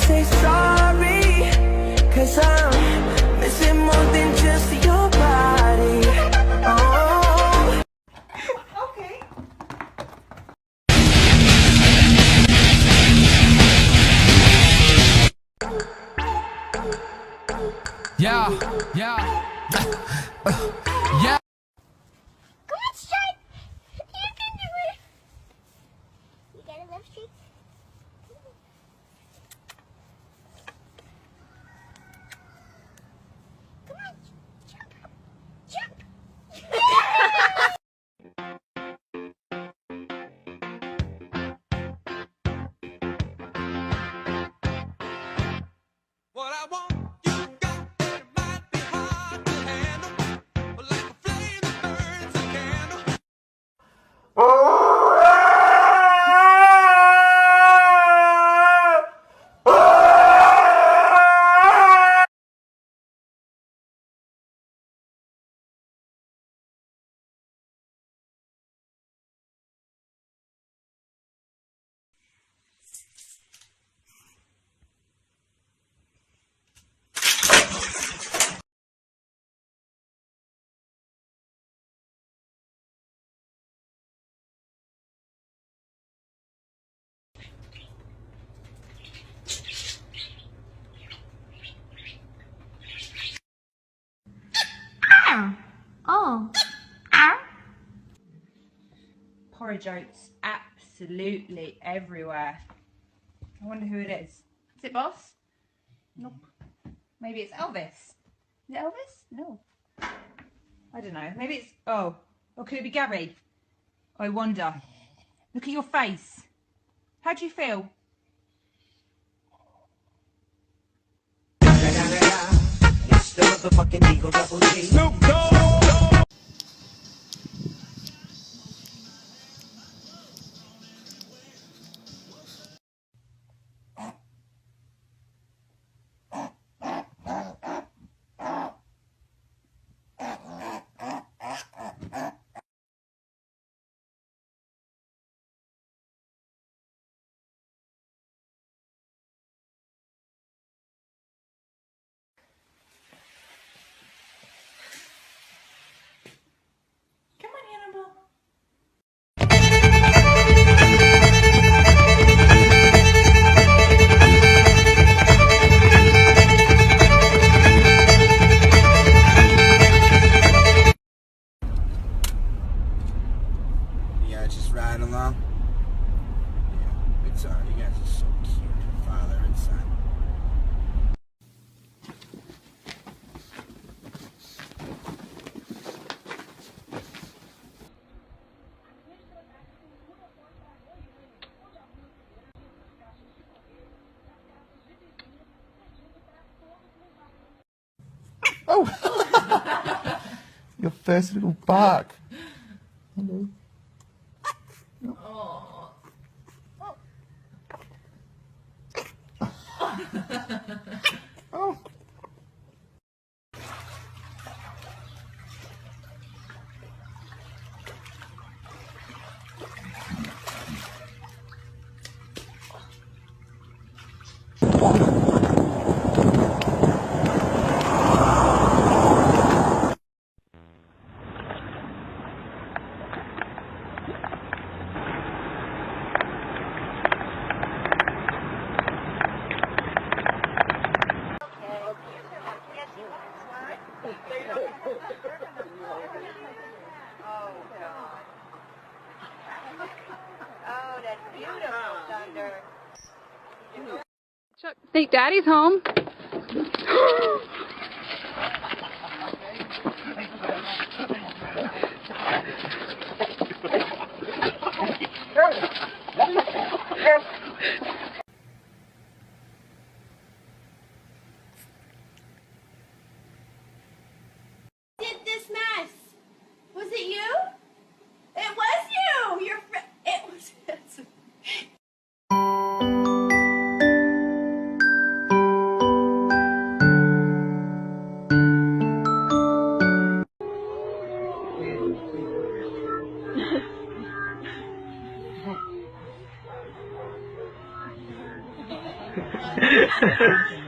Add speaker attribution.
Speaker 1: say sorry, 'cause I'm missing more than just your body. Oh.
Speaker 2: Okay.
Speaker 3: Yeah, yeah, yeah.
Speaker 4: Come on, Stripe! You can do it! You got a left streak? Come on, jump! Jump!
Speaker 3: What I want, you got, it might be hard to handle, but like a flame that burns a candle.
Speaker 2: Oh. Porridge oats absolutely everywhere. I wonder who it is. Is it Boss? Nope. Maybe it's Elvis. Is it Elvis? No. I don't know. Maybe it's... Oh. Or could it be Gary? I wonder. Look at your face. How do you feel?
Speaker 1: It's the motherfucking Eagle Double G. Snoop Dogg.
Speaker 2: Come on, Hannibal.
Speaker 5: Yeah, just riding along. Yeah, it's alright. You guys are so cute, father and son.
Speaker 6: Oh! Your first little bark. Hello. Oh.
Speaker 7: Oh, that's beautiful, Thunder.
Speaker 8: Chuck, think Daddy's home.
Speaker 7: Did this mess? Was it you? It was you. It was.
Speaker 8: Stripe.